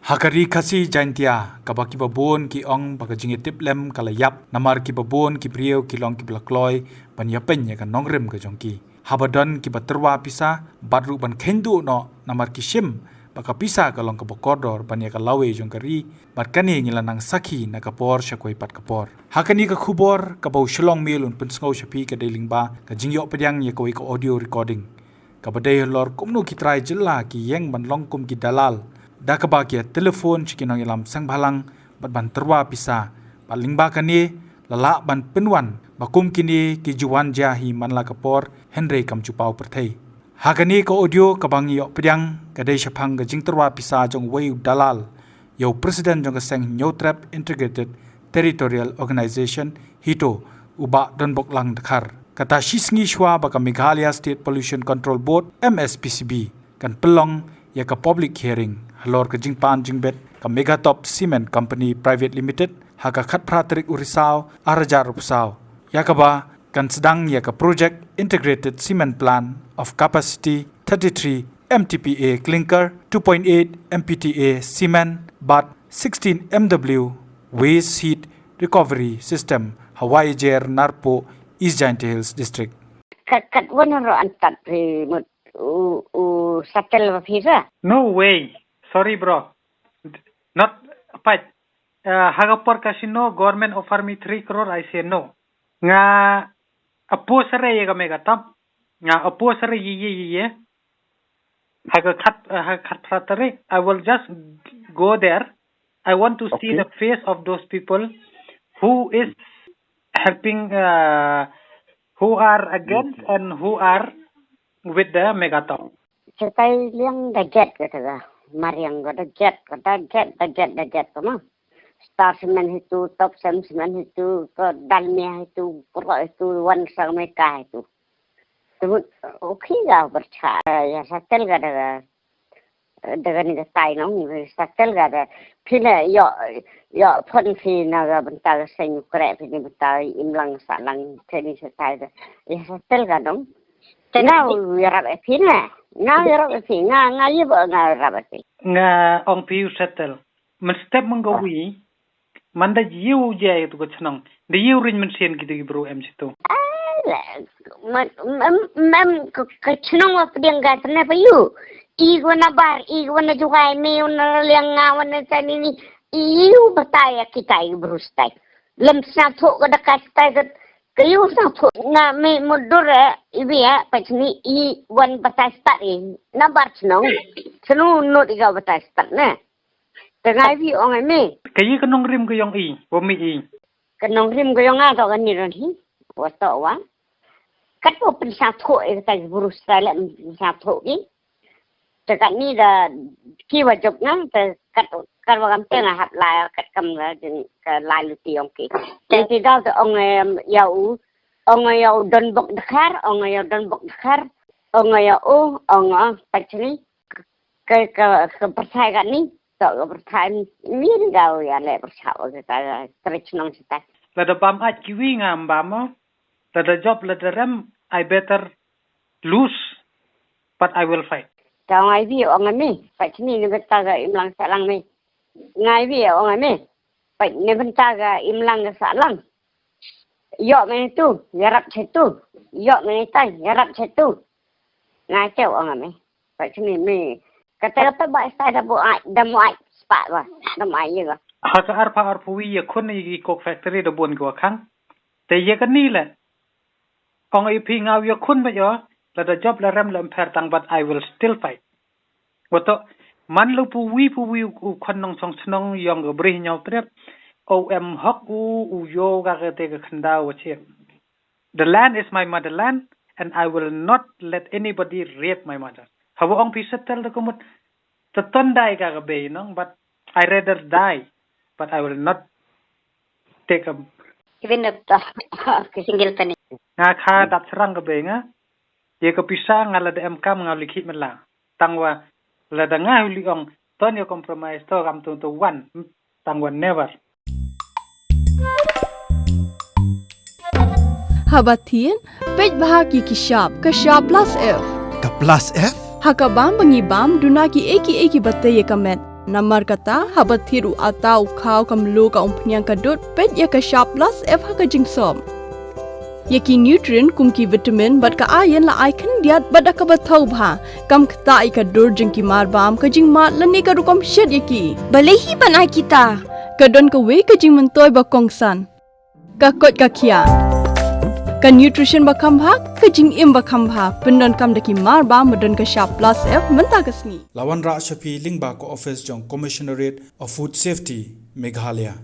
Hakari kasi jantia kabaki babon ki ong bagajing tip lem kalayap namar ki babon ki prieu ki long ki blakloi ban yapen ya kan nongrem ka jongki habadon ki baterwa Pisa badru ban kendu no namar ki shim baka Pisa ka long ka bokordor ban ya ka lawe jongkari bat kani ngilanang saki na kapor syakoi pat kapor hakani ka khubor ka bau Shillong Mail un pensngau syapi ka deling ba ka jingyo pedyang ya koi ka audio recording ka badai lor kumnu ki trai jela ki yeng ban long kum ki Dalal dah kebahagia telefon ciki Nongïalam Sengbhalang ban Tyrwa Pisa paling bakani lalak ban penwan bakum kini ki juan jahi manla kapor Henry kam cupau perthai hakani ko audio kabangi yok pedang kadai syapang gajing Tyrwa Pisa jong wei Dalal yo presiden jong seng Nyotrap Integrated Territorial Organization hito uba don boklang dekhar kata shisngi shwa baka Meghalaya State Pollution Control Board MSPCB kan pelong ya ka public hearing halor ke jingpan jingbet ka MeghaTop Cement Company Private Limited haka khat pratrik urisau arajar upsau ya ka ba kan sedang ya ka project integrated cement plant of capacity 33 MTPA clinker 2.8 MPTA cement but 16 MW waste heat recovery system Hawaii Jer Narpuh East Giant Hills district kat wanaro antat mut settle Pisa. No way. Sorry, bro. Not fight. Hagapor casino government offer me 3 crore. I say no. Nga opposere ye MeghaTop. Nga opposere ye. Hagat pratare. I will just go there. I want to see the face of those people who is helping, who are against and who are with the MeghaTop. Cetai liang dajet kata Mariang got jet kama. Star cement itu, top cement itu, ke dalmia itu, pura itu, wan sang mereka itu. Tapi okey lah percaya ya settle kata dengan ini tai nong ni settle kata. Pila yo pun pina kata bentar senyu kerap pina bentar imlang salang tenis settle. Ya settle kata nong. Now we are at Pina. Now we are at Pina. Now you are at Pina. Nga ong piu settle. Man step menggawi. Manda jiu jaya tu kecnang. The jiu rin mensian gitu bro MC tu. Mem kecnang apa dia enggak kenapa you? Igu na bar, igu na juga ini, na liang ngawan na tani ni. Iu bataya kita iu berustai. Lem satu kada kastai kayu satu na me mundur ibi ya pacni I wan batas tak ni nambar senong not iga batas tak na tengah ibi orang ni kayu kenong rim kayong I bomi I kenong rim kayong ada kan ni nanti wato wa kat po pen satu kita burus salam satu ni tekat ni dah kiwa job na kat Kyrwoh tengah hat lai kat kam la jeng ke lai luti ongki. Jadi dah tu orang yau don bok dekhar, orang yau pacni ke percaya ni, tak percaya ni dah ya le percaya kita tercunang kita. Lada bam at kiwi ngam bamo, lada job lada rem, I better lose, but I will fight. Jangan ai bi orang ni, pacni ni bertaga imlang salang ni. Ngai bi orang ni. Baik ni bentaga imlang ke salang. Yok ni tu, yarap situ. Yok ni tai, yarap situ. Ngai cau orang ni. Baik ni. Kata baik saya dah buat sepat bah. Dah buat je lah. Haka arpuwi ya kun ni kok factory dah buat gua kang. Tapi ya kan ni lah. Orang ipi ngau ya kun bayo. Lada job la rem la emper tang but I will still fight. Wato man lu puwi kon nong song snong yong bri nyau trep om hok u yo ga te ga khanda wache. The land is my motherland and I will not let anybody rape my mother. Hawo ong Pisa tel da kumut taton dai ga be nong but I rather die but I will not take a even ke single tani nga kha dap serang ga be nga ye ka Pisa ngala de MK ngalikit man la tangwa lada nga huli ong ton yo compromise to kam to one tangwan never Habatin pej bahagi kishap ka plus F ka plus F hakabam bangibam dunaki eki bataye kamet Namar kata habat thiru atau kau kamlu ka umpnyang kadut pet ya ka sharp plus f ha ka jingsom. Yaki nutrient kum ki vitamin bat ka iron la icon diat bat ka bathau bha kam kta I ka dur jing ki mar bam ka jing mat lani ka rukom shed yaki. Balehi banai kita. Kadon ka we ka jing mentoy ba kongsan. Ka kot ka kia. Ka nutrition ba kam bha ka jing im ba kam bha pendon kam daki mar bam madon ka sharp plus f menta ka sni. Lawan ra shapi ling ba ko office jong commissionerate of food safety Meghalaya.